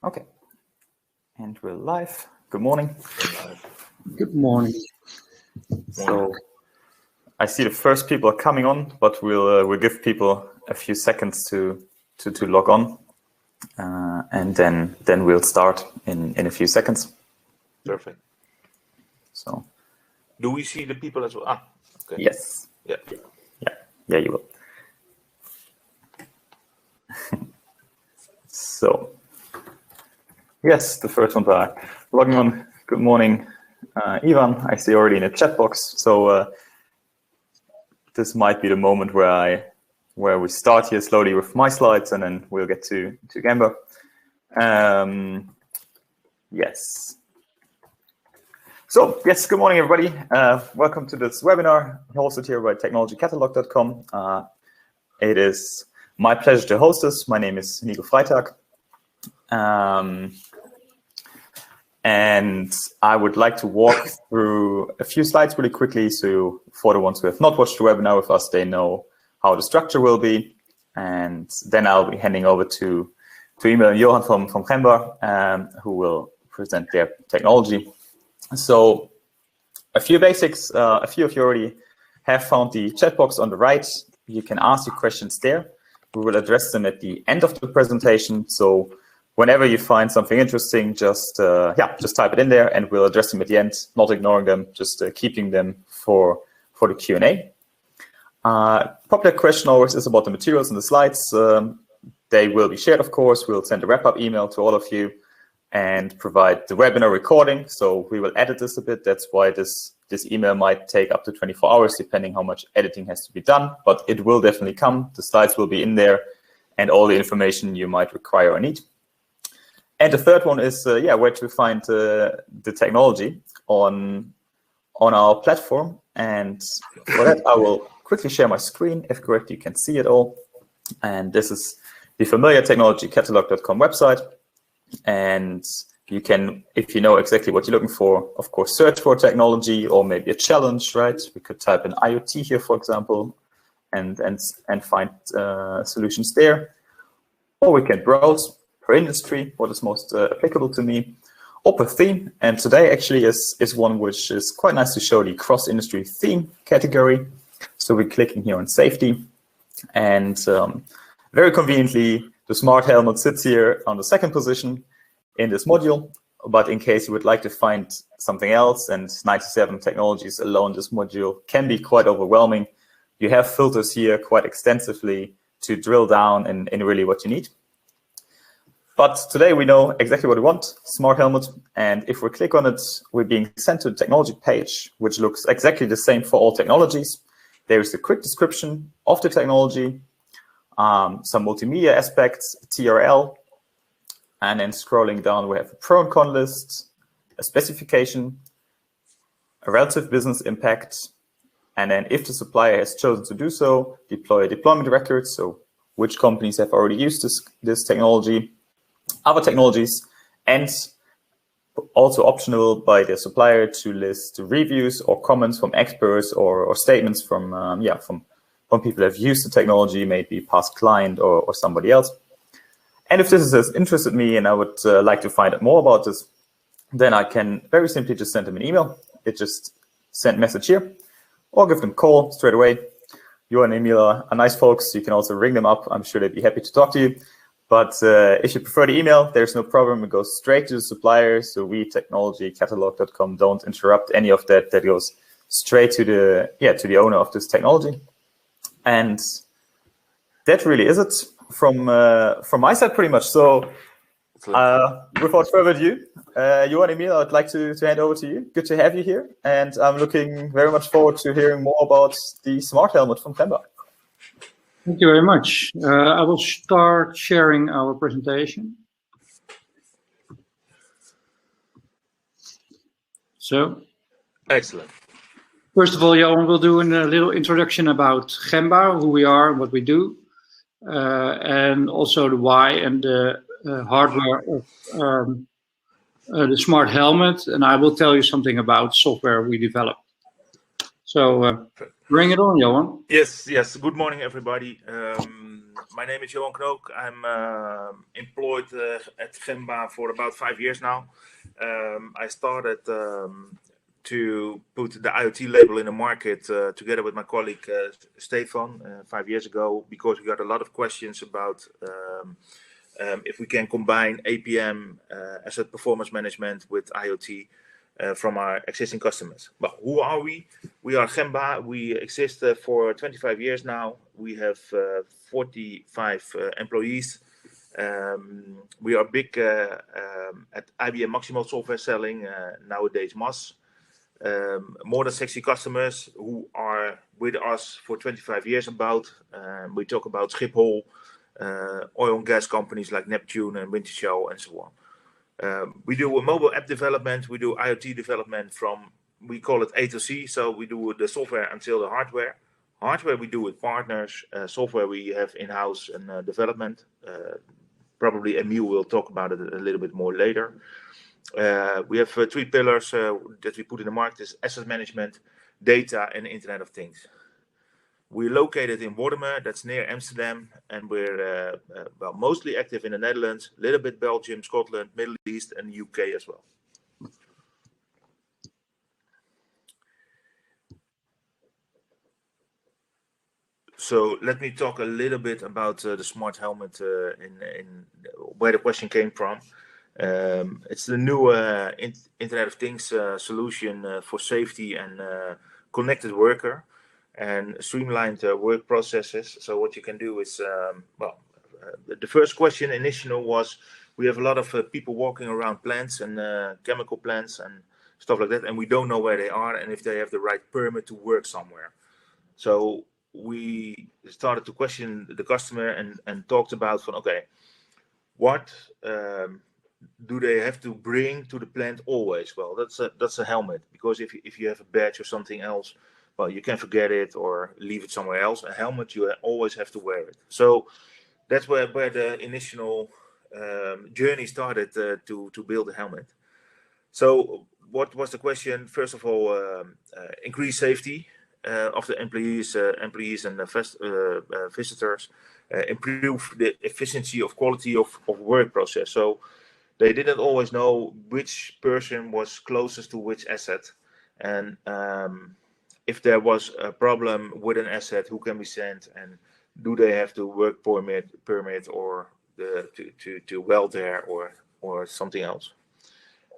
Okay. And we're live. Good morning. Good morning. So I see the first people are coming on, but we'll give people a few seconds to log on, and then we'll start in a few seconds. Perfect. So, do we see the people as well? Ah, okay. Yes. Yeah. Yeah, you will. So, yes, the first ones are logging on. Good morning, Ivan. I see already in the chat box. So this might be the moment where we start here slowly with my slides, and then we'll get to Gemba. Yes. So, yes, good morning, everybody. Welcome to this webinar hosted here by TechnologyCatalogue.com. It is my pleasure to host this. My name is Nico Freitag. And I would like to walk through a few slides really quickly. So for the ones who have not watched the webinar with us, they know how the structure will be. And then I'll be handing over to Emile and Johan from Gemba, who will present their technology. So a few basics, a few of you already have found the chat box on the right. You can ask your questions there. We will address them at the end of the presentation. So whenever you find something interesting, just type it in there, and we'll address them at the end, not ignoring them, just keeping them for the Q&A. Popular question always is about the materials and the slides. They will be shared, of course. We'll send a wrap-up email to all of you and provide the webinar recording. So we will edit this a bit. That's why this email might take up to 24 hours, depending how much editing has to be done. But it will definitely come. The slides will be in there, and all the information you might require or need. And the third one is, where to find the technology on our platform. And for that, I will quickly share my screen. If correct, you can see it all. And this is the familiar TechnologyCatalogue.com website. And you can, if you know exactly what you're looking for, of course, search for technology or maybe a challenge, right? We could type in IoT here, for example, and find solutions there. Or we can browse per industry, what is most applicable to me, or per theme. And today actually is one which is quite nice to show, the cross-industry theme category. So we're clicking here on safety, and very conveniently, the smart helmet sits here on the second position in this module. But in case you would like to find something else, and 97 technologies alone, this module can be quite overwhelming. You have filters here quite extensively to drill down in really what you need. But today we know exactly what we want, smart helmet. And if we click on it, we're being sent to the technology page, which looks exactly the same for all technologies. There's a quick description of the technology, some multimedia aspects, TRL, and then scrolling down, we have a pro and con list, a specification, a relative business impact, and then if the supplier has chosen to do so, deploy a deployment record, so which companies have already used this technology, other technologies, and also optional by the supplier to list reviews or comments from experts or statements from people who have used the technology, maybe past client or somebody else. And if this has interested me and I would like to find out more about this, then I can very simply just send them an email. It just send message here, or give them a call straight away. Johan and Emile are nice folks. You can also ring them up. I'm sure they'd be happy to talk to you. But if you prefer the email, there's no problem. It goes straight to the supplier. So we, TechnologyCatalogue.com, don't interrupt any of that. That goes straight to the owner of this technology. And that really is it from my side, pretty much. So without further ado, Johan and Emile, I'd like to hand over to you. Good to have you here. And I'm looking very much forward to hearing more about the smart helmet from Gemba. Thank you very much. I will start sharing our presentation. So, excellent. First of all, Johan will do a little introduction about Gemba, who we are, what we do, and also the why and the hardware of the smart helmet. And I will tell you something about software we developed. So bring it on, Johan. Yes. Good morning, everybody. My name is Johan Knook. I'm employed at Gemba for about 5 years now. I started to put the IoT label in the market together with my colleague Stefan 5 years ago, because we got a lot of questions about if we can combine APM, asset performance management, with IoT from our existing customers. But who are we? We are Gemba. We exist for 25 years now. We have 45 employees. We are big at IBM Maximal software selling, nowadays MAS. More than 60 customers who are with us for 25 years about. We talk about Schiphol, oil and gas companies like Neptune and Wintershall and so on. We do a mobile app development. We do IoT development from, we call it A to C. So we do the software until the hardware. Hardware we do with partners. Software we have in-house and development. Probably Emile will talk about it a little bit more later. We have 3 pillars that we put in the market: is asset management, data, and Internet of Things. We're located in Wormerveer, that's near Amsterdam, and we're mostly active in the Netherlands, a little bit Belgium, Scotland, Middle East, and UK as well. So let me talk a little bit about the smart helmet in where the question came from. It's the new Internet of Things solution for safety and connected worker and streamlined work processes. So what you can do is, the first question initial was, we have a lot of people walking around plants and chemical plants and stuff like that, and we don't know where they are and if they have the right permit to work somewhere. So we started to question the customer and talked about, what do they have to bring to the plant always? Well, that's a helmet, because if you have a badge or something else, well, you can forget it or leave it somewhere else. A helmet, you always have to wear it. So that's where the initial journey started to build a helmet. So what was the question? First of all, increase safety of the employees and the visitors, improve the efficiency of quality of work process. So they didn't always know which person was closest to which asset, and if there was a problem with an asset, who can be sent, and do they have to work permit or to weld there or something else.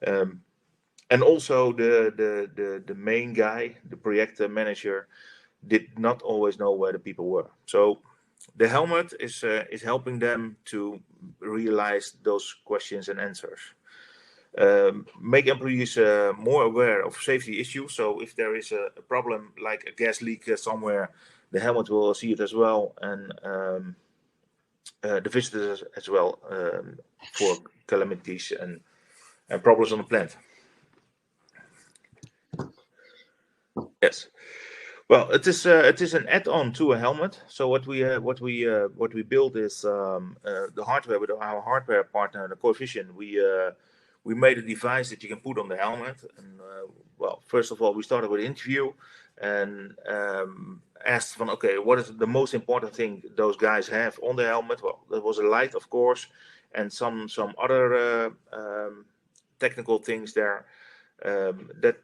And also the main guy, the project manager, did not always know where the people were. So the helmet is helping them to realize those questions and answers. Make employees more aware of safety issues. So if there is a problem like a gas leak somewhere, the helmet will see it as well, and the visitors as well, for calamities and problems on the plant. Yes. Well, it is an add-on to a helmet. So what we build is the hardware with our hardware partner, the Coefficient. We made a device that you can put on the helmet. And first of all, we started with an interview and asked what is the most important thing those guys have on the helmet? Well, there was a light, of course, and some other technical things there that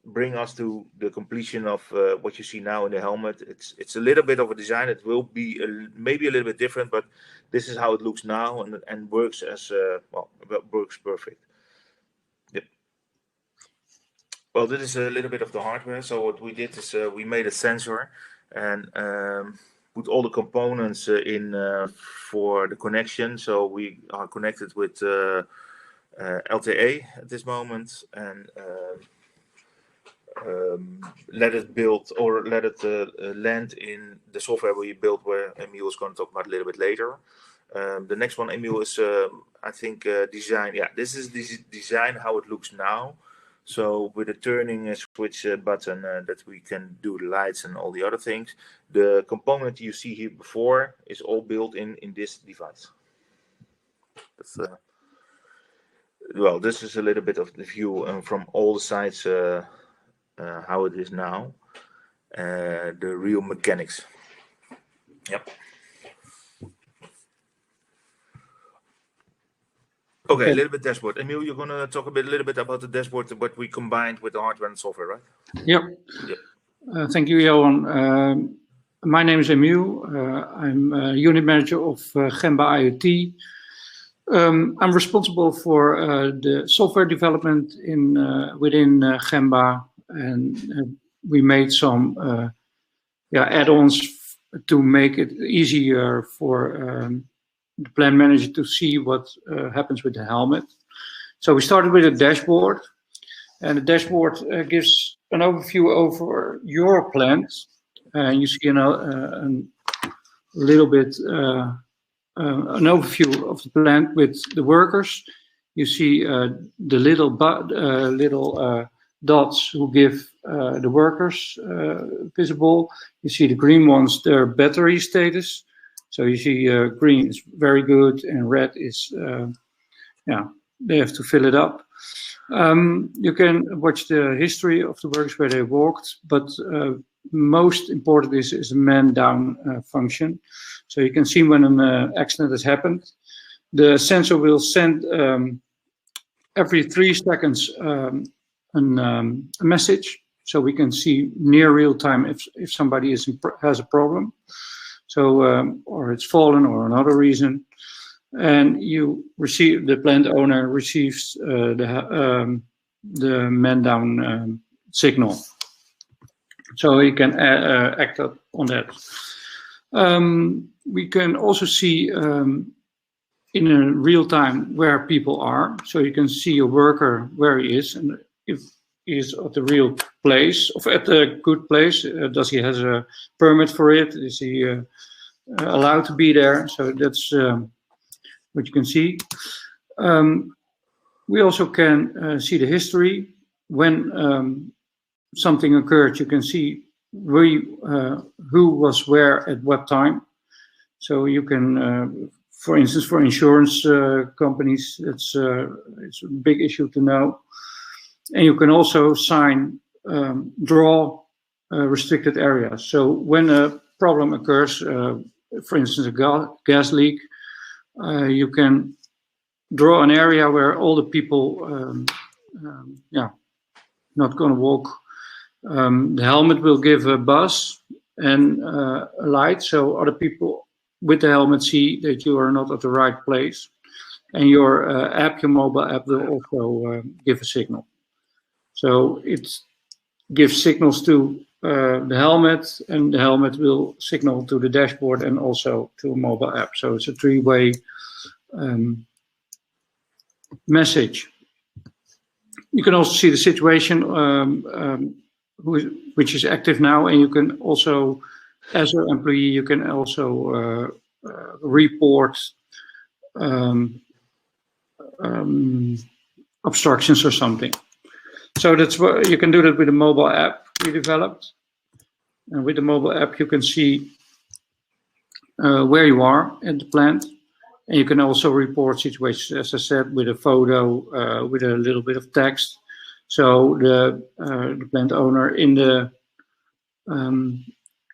bring us to the completion of what you see now in the helmet. It's a little bit of a design. It will be maybe a little bit different, but this is how it looks now and works as works perfect. Yep. Well, this is a little bit of the hardware. So what we did is we made a sensor and put all the components in for the connection. So we are connected with LTE at this moment, and let it build or let it land in the software we built, where Emile is going to talk about a little bit later. The next one, Emile, is design. Yeah, this is the design how it looks now. So with a turning switch button that we can do the lights and all the other things. The component you see here before is all built in this device. That's, this is a little bit of the view from all the sides, how it is now, the real mechanics. Yep. Okay, a little bit dashboard. Emile, you're going to talk a little bit about the dashboard, what we combined with the hardware and software, right? Yep. Thank you, Johan. My name is Emile. I'm a unit manager of Gemba IoT. I'm responsible for the software development within Gemba, and we made some add-ons to make it easier for the plant manager to see what happens with the helmet. So we started with a dashboard, and the dashboard gives an overview over your plant. And you see a little bit an overview of the plant with the workers. You see the little dots who give the workers visible. You see the green ones, their battery status. So you see green is very good and red is, they have to fill it up. You can watch the history of the workers where they walked, but most important is a man down function. So you can see when an accident has happened. The sensor will send every 3 seconds a message, so we can see near real time if somebody has a problem. So or it's fallen or another reason, and the plant owner receives the man down signal. So he can act on that. We can also see in a real time where people are. So you can see a worker where he is, and if he is at the real place, or at the good place, does he has a permit for it? Is he allowed to be there? So that's what you can see. We also can see the history. When something occurred, you can see who was where at what time. So you can, for instance, for insurance companies, it's a big issue to know. And you can also draw restricted areas. So when a problem occurs, for instance, a gas leak, you can draw an area where all the people, not going to walk. The helmet will give a buzz and a light, so other people with the helmet see that you are not at the right place. And your your mobile app, will also give a signal. So it gives signals to the helmet, and the helmet will signal to the dashboard and also to a mobile app. So it's a 3-way message. You can also see the situation which is active now, and you can also, as an employee, you can also report obstructions or something. So that's what you can do that with a mobile app we developed. And with the mobile app, you can see where you are at the plant, and you can also report situations, as I said, with a photo, with a little bit of text. So the plant owner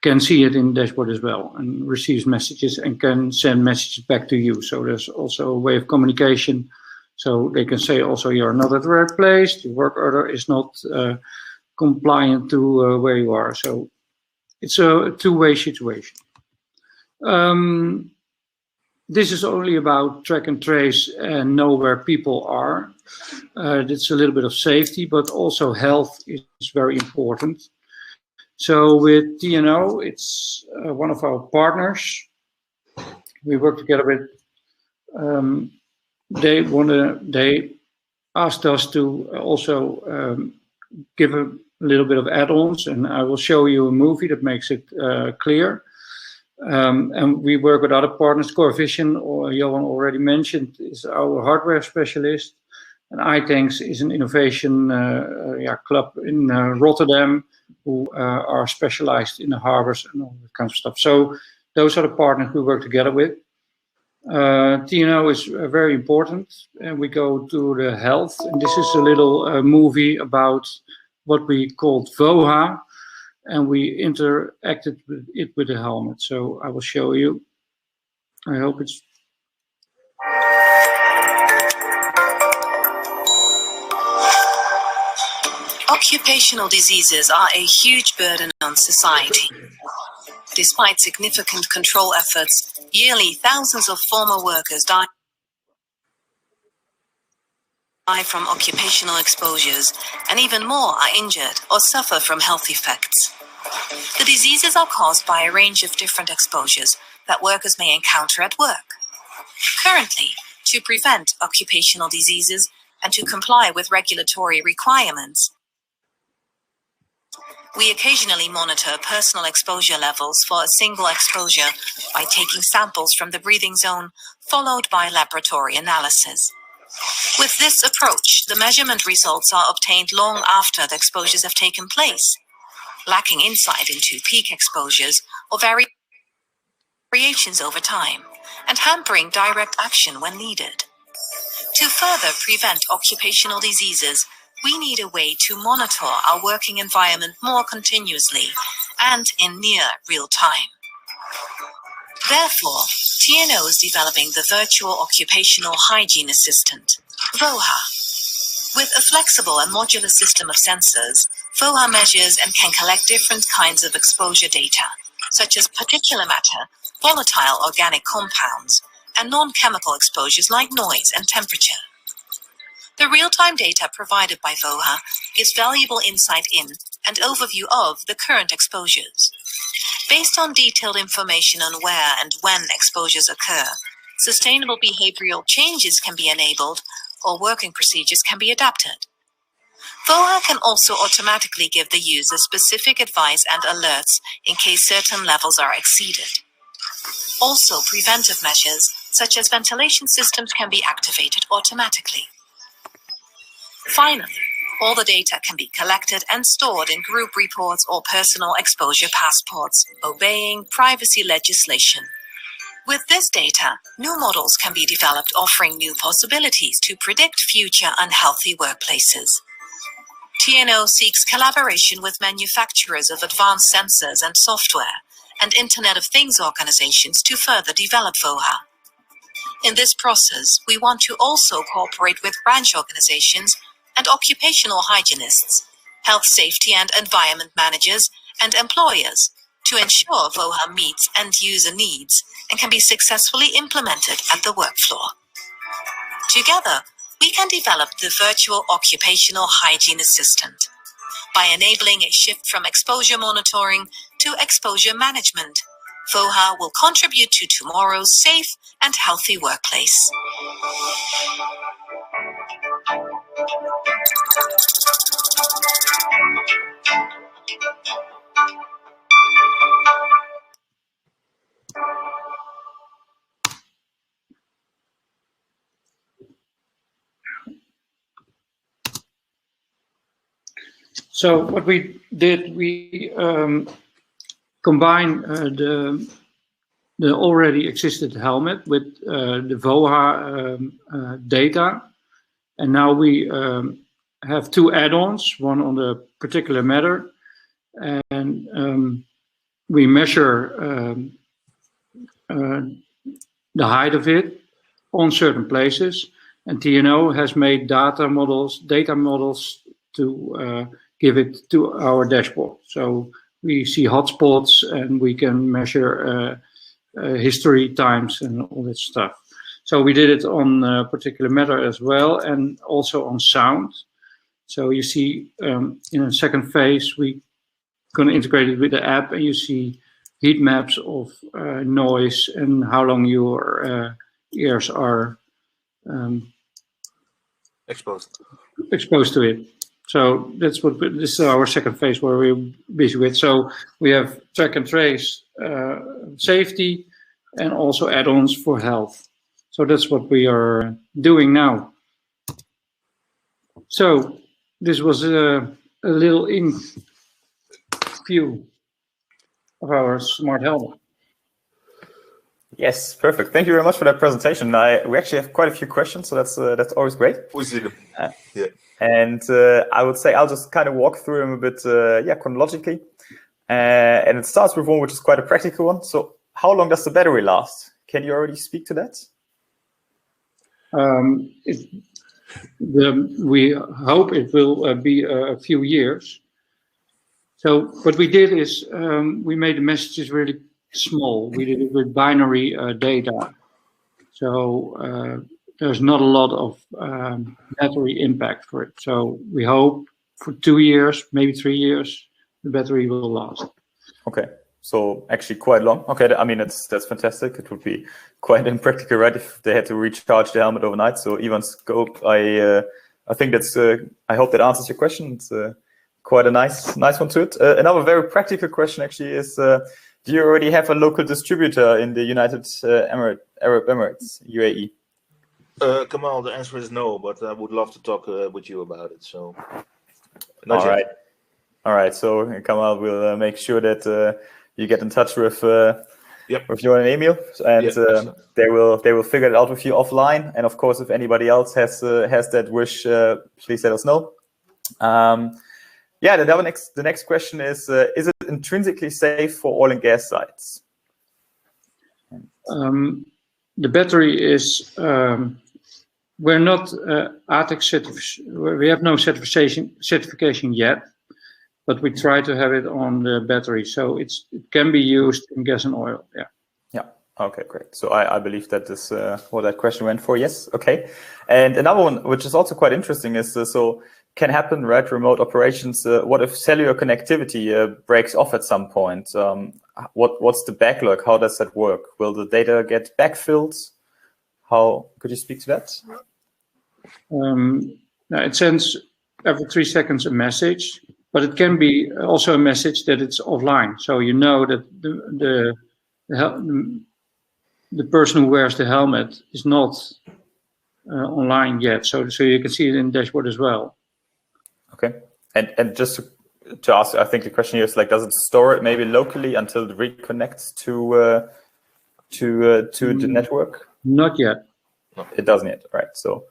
can see it in the dashboard as well, and receives messages and can send messages back to you. So there's also a way of communication. So they can say also you're not at the right place, the work order is not compliant to where you are. So it's a 2-way situation. This is only about track and trace and know where people are. It's a little bit of safety, but also health is very important. So with TNO, it's one of our partners. We work together with. They asked us to also give a little bit of add-ons, and I will show you a movie that makes it clear. And we work with other partners. Corevision, or Johan already mentioned, is our hardware specialist. And iTanks is an innovation club in Rotterdam who are specialized in the harbors and all that kind of stuff. So those are the partners we work together with. TNO is very important, and we go to the health. And this is a little movie about what we called VOHA, and we interacted with it with the helmet. So I will show you. I hope it's. Occupational diseases are a huge burden on society. Despite significant control efforts, yearly thousands of former workers die from occupational exposures, and even more are injured or suffer from health effects. The diseases are caused by a range of different exposures that workers may encounter at work. Currently, to prevent occupational diseases and to comply with regulatory requirements, we occasionally monitor personal exposure levels for a single exposure by taking samples from the breathing zone, followed by laboratory analysis. With this approach, the measurement results are obtained long after the exposures have taken place, lacking insight into peak exposures or variations over time, and hampering direct action when needed. To further prevent occupational diseases, we need a way to monitor our working environment more continuously and in near real time. Therefore, TNO is developing the Virtual Occupational Hygiene Assistant, VOHA. With a flexible and modular system of sensors, VOHA measures and can collect different kinds of exposure data, such as particulate matter, volatile organic compounds, and non-chemical exposures like noise and temperature. The real-time data provided by VOHA gives valuable insight in and overview of the current exposures. Based on detailed information on where and when exposures occur, sustainable behavioral changes can be enabled or working procedures can be adapted. VOHA can also automatically give the user specific advice and alerts in case certain levels are exceeded. Also, preventive measures, such as ventilation systems, can be activated automatically. Finally, all the data can be collected and stored in group reports or personal exposure passports, obeying privacy legislation. With this data, new models can be developed offering new possibilities to predict future unhealthy workplaces. TNO seeks collaboration with manufacturers of advanced sensors and software and Internet of Things organizations to further develop VOHA. In this process, we want to also cooperate with branch organizations and occupational hygienists, health safety and environment managers, and employers to ensure VOHA meets end-user needs and can be successfully implemented at the work floor. Together, we can develop the Virtual Occupational Hygiene Assistant by enabling a shift from exposure monitoring to exposure management. VOHA will contribute to tomorrow's safe and healthy workplace. So what we did, we combined the already existed helmet with the VOHA data, and now we have two add-ons, one on the particulate matter, and we measure the height of it on certain places, and TNO has made data models to give it to our dashboard. So we see hotspots and we can measure history times and all that stuff. So we did it on particulate matter as well, and also on sound. So you see in a second phase, we're going to integrate it with the app, and you see heat maps of noise and how long your ears are exposed to it. So that's what this is our second phase where we're busy with. So we have track and trace, safety, and also add-ons for health. So that's what we are doing now. So this was a little view of our smart helmet. Yes, perfect. Thank you very much for that presentation. We actually have quite a few questions, so that's always great. Yeah. And I would say I'll just kind of walk through them a bit, chronologically. And it starts with one which is quite a practical one. So how long does the battery last? Can you already speak to that? we hope it will be a few years. So what we did is we made the messages really small. We did it with binary data. So there's not a lot of battery impact for it. So we hope for 2 years, maybe 3 years, the battery will last. Okay, so actually quite long. Okay, I mean that's fantastic. It would be quite impractical, right, if they had to recharge the helmet overnight. So Ivan's scope, I think that's. I hope that answers your question. It's quite a nice one to it. Another very practical question actually is: do you already have a local distributor in the United Arab Emirates, UAE? Kamal, the answer is no, but I would love to talk with you about it. So, all right. So Kamal will make sure that you get in touch with Johan and Emile, and they will figure it out with you offline. And of course, if anybody else has that wish, please let us know. The next question is it intrinsically safe for oil and gas sites? The battery is, we're not ATEX certification, we have no certification yet, but we try to have it on the battery. So it can be used in gas and oil, yeah. Yeah, okay, great. So I believe that is what that question went for, yes, okay. And another one, which is also quite interesting, is so can happen, right, remote operations. What if cellular connectivity breaks off at some point? What's the backlog? How does that work? Will the data get backfilled? How could you speak to that? It sends every 3 seconds a message, but it can be also a message that it's offline. So you know that the person who wears the helmet is not online yet. So you can see it in the dashboard as well. Okay, and just to ask, I think the question here is like, does it store it maybe locally until it reconnects to the network? Not yet. No. It doesn't yet, right? So,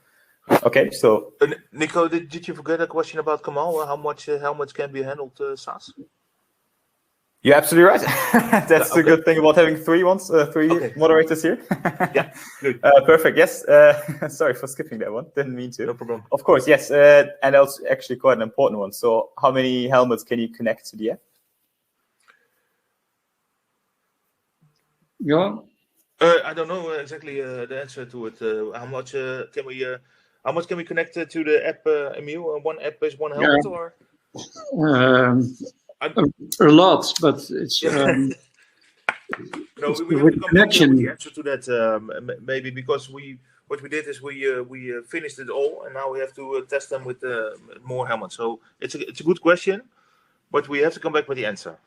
okay, so Nico, did you forget a question about Kamal? How much helmets can be handled SaaS? You're absolutely right. That's the good thing about having three moderators here. Yeah, good. Perfect. Yes. Sorry for skipping that one. Didn't mean to. No problem. Of course, yes. And that's actually quite an important one. So how many helmets can you connect to the app? Yeah. I don't know exactly the answer to it. How much can we connect to the app, Emile? One app is one helmet, or? A lot, but it's no, we have to come back to the answer to that maybe, because what we did is we finished it all, and now we have to test them with more helmets. So it's a good question, but we have to come back with the answer.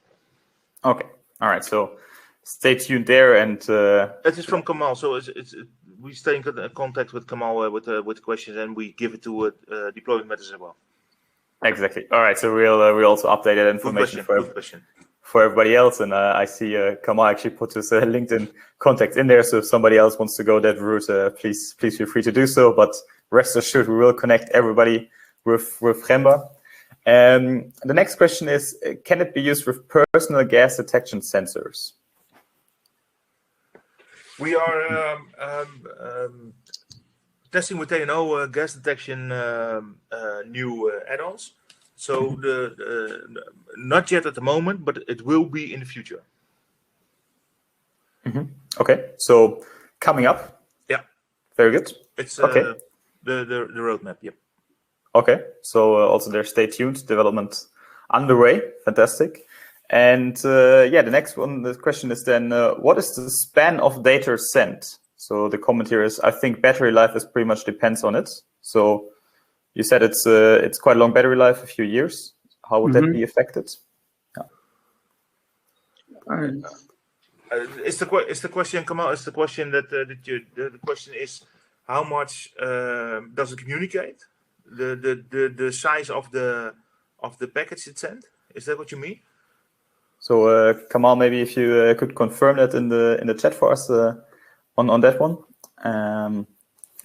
Okay, all right. So stay tuned there, and that is from Kamal. So we stay in contact with Kamal with questions, and we give it to deployment methods as well. Exactly. All right. So we'll also update that information for everybody else. And I see Kamal actually put his LinkedIn contact in there. So if somebody else wants to go that route, please feel free to do so. But rest assured, we will connect everybody with Gemba. The next question is: can it be used with personal gas detection sensors? We are testing with TNO gas detection new add-ons. So not yet at the moment, but it will be in the future. Mm-hmm. Okay, so coming up. Yeah. Very good. It's the roadmap. Yep. Okay, so also there, stay tuned. Development underway. Fantastic. And the next one, the question is then, what is the span of data sent? So the comment here is, I think battery life is pretty much depends on it. So you said it's quite a long battery life, a few years. How would that be affected? Yeah. It's the question, Kamal. It's the question the question is, how much does it communicate? The size of the package it sent. Is that what you mean? So Kamal, maybe if you could confirm that in the chat for us on that one.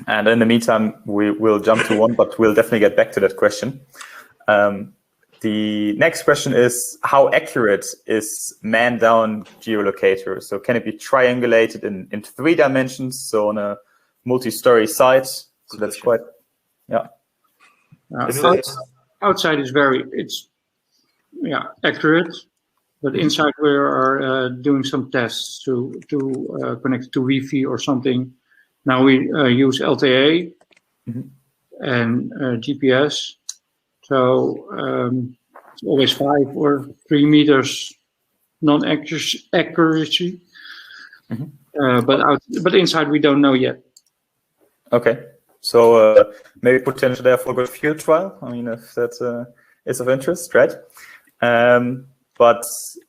And in the meantime, we will jump to one, but we'll definitely get back to that question. The next question is, how accurate is man-down geolocator? So can it be triangulated in 3 dimensions? So on a multi-story site. So that's quite, Yeah. Outside is accurate, but inside we are doing some tests to connect to Wi-Fi or something. Now we use LTE and GPS, so it's always 5 or 3 meters non-accuracy. But inside we don't know yet. Okay, so maybe potential there for a good field trial. I mean, if that is of interest, right? But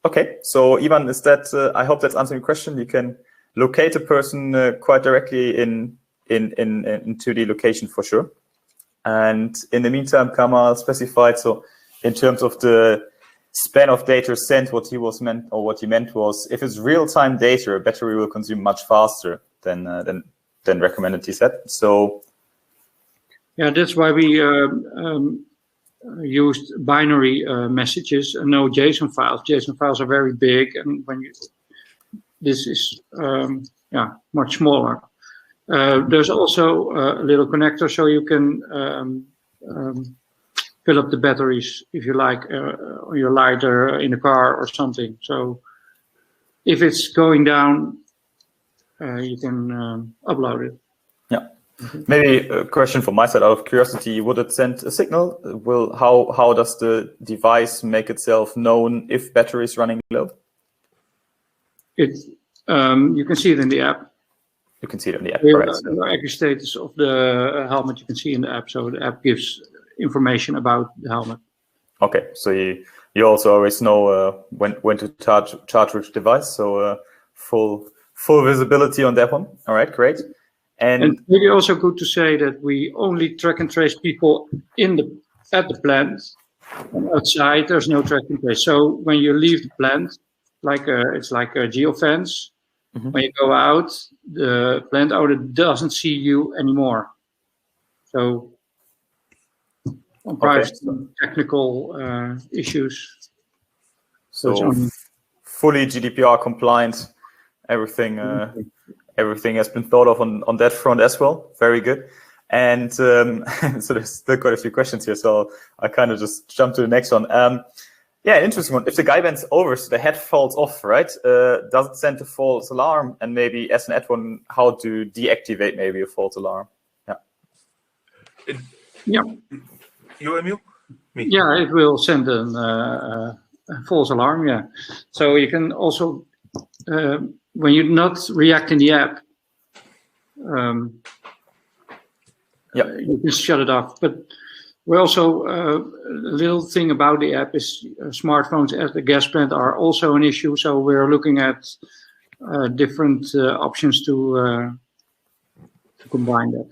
okay, so Ivan, is that? I hope that's answering your question. You can locate a person quite directly into the location for sure. And in the meantime, Kamal specified, so in terms of the span of data sent, what he meant was, if it's real-time data, a battery will consume much faster than recommended, he said. So yeah, that's why we used binary messages and no JSON files. JSON files are very big, and this is much smaller. There's also a little connector, so you can fill up the batteries if you like on your lighter in a car or something. So if it's going down, you can upload it. Yeah. Maybe a question from my side, out of curiosity: would it send a signal? How does the device make itself known if battery is running low? You can see it in the app. You can see it in the app, correct? The accuracy status of the helmet you can see in the app. So the app gives information about the helmet. Okay, so you also always know when to charge which device. So full visibility on that one. All right, great. And maybe also good to say that we only track and trace people at the plant. And outside, there's no track and trace. So when you leave the plant, it's like a geofence. When you go out, the plant owner doesn't see you anymore. So on privacy, technical issues. So fully GDPR compliant, everything has been thought of on that front as well. Very good. And so there's still quite a few questions here, so I kind of just jump to the next one. Yeah, interesting one. If the guy bends over, so the head falls off, right? Does it send a false alarm? And maybe as an add one, how to deactivate maybe a false alarm? Yeah. You, Emile? Me. Yeah, it will send a false alarm. Yeah. So you can also, when you not react in the app, you can shut it off. But we also, a little thing about the app is smartphones at the gas plant are also an issue. So we're looking at different options to combine that.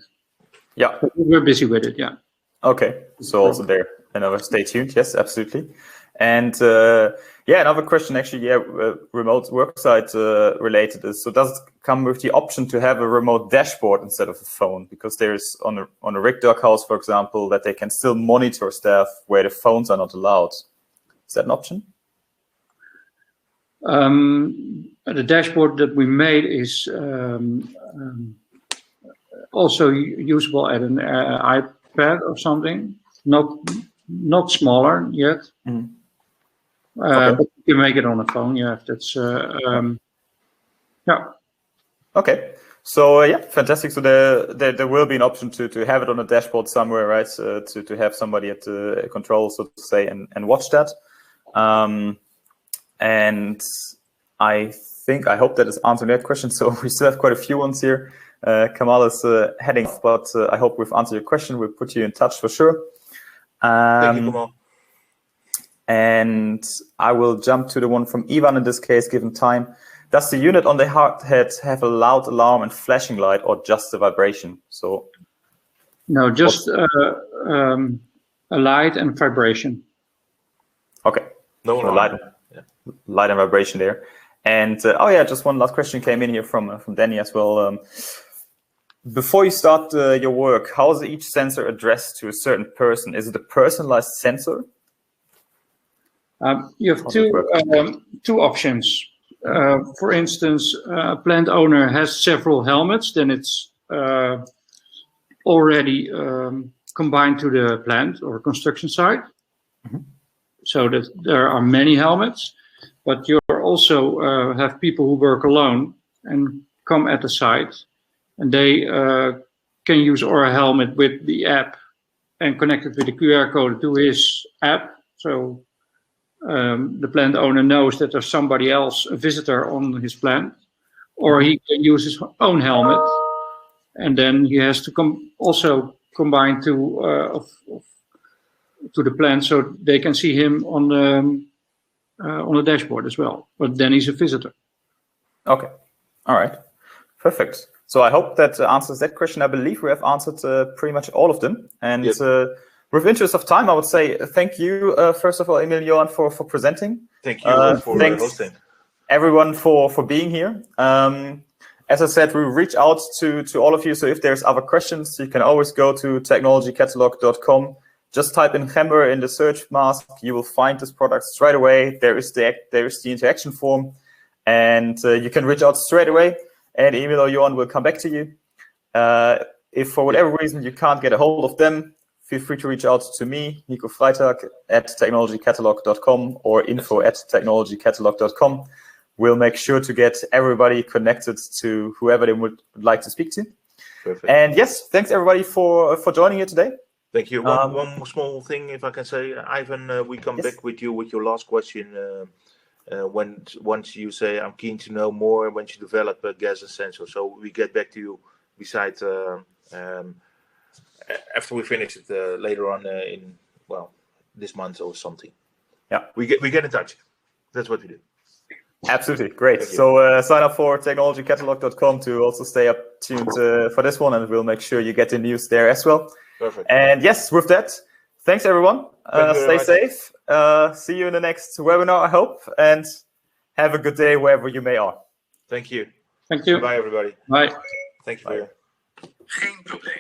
Yeah. But we're busy with it, yeah. Okay, so also there, another stay tuned. Yes, absolutely. And another question actually, remote worksite related is, so does it come with the option to have a remote dashboard instead of a phone? Because there's on a rig dog house, for example, that they can still monitor staff where the phones are not allowed. Is that an option? The dashboard that we made is also usable at an iPad or something, not smaller yet. Okay. But you can make it on a phone. Yeah, that's Okay, so fantastic. So there will be an option to have it on a dashboard somewhere, right? To have somebody at the control, so to say, and watch that. And I hope that is answering that question. So we still have quite a few ones here. Kamal is heading off, but I hope we've answered your question. We'll put you in touch for sure. Thank you, Kamal. And I will jump to the one from Ivan in this case, given time. Does the unit on the hard head have a loud alarm and flashing light, or just a vibration? So no, just a light and vibration. Okay, no alarm. Light and vibration there. And just one last question came in here from Danny as well. Before you start your work, how is each sensor addressed to a certain person? Is it a personalized sensor? You have two options. For instance, a plant owner has several helmets, then it's already combined to the plant or construction site. Mhm. So that there are many helmets, but you also have people who work alone and come at the site, and they can use our helmet with the app and connect it with the QR code to his app. So the plant owner knows that there's somebody else, a visitor on his plant, or he can use his own helmet, and then he has to also combine to the plant so they can see him on the dashboard as well. But then he's a visitor. Okay. All right. Perfect. So I hope that answers that question. I believe we have answered pretty much all of them. And with interest of time, I would say thank you, first of all, Emile, Johan, for presenting. Thank you for thanks hosting. Everyone for being here. As I said, we reach out to all of you. So if there's other questions, you can always go to technologycatalog.com. Just type in Gemba in the search mask. You will find this product straight away. There is the interaction form, and you can reach out straight away. And Emile or Johan will come back to you. If for whatever reason you can't get a hold of them, feel free to reach out to me, Nico Freitag, at technologycatalog.com or info@technologycatalog.com. We'll make sure to get everybody connected to whoever they would like to speak to. Perfect. And yes, thanks everybody for joining here today. Thank you. One small thing, if I can say, Ivan, we come back with you with your last question. Once you say, I'm keen to know more, once you develop a gas and sensor. So we get back to you beside after we finish it later on this month or something. Yeah, we get in touch. That's what we do. Absolutely, great. So sign up for technologycatalog.com to also stay up tuned for this one, and we'll make sure you get the news there as well. Perfect. And yes, with that, thanks everyone. Stay safe. See you in the next webinar, I hope, and have a good day wherever you may are. Thank you. Thank you. Bye, everybody. Bye. Thank you. Geen probleem.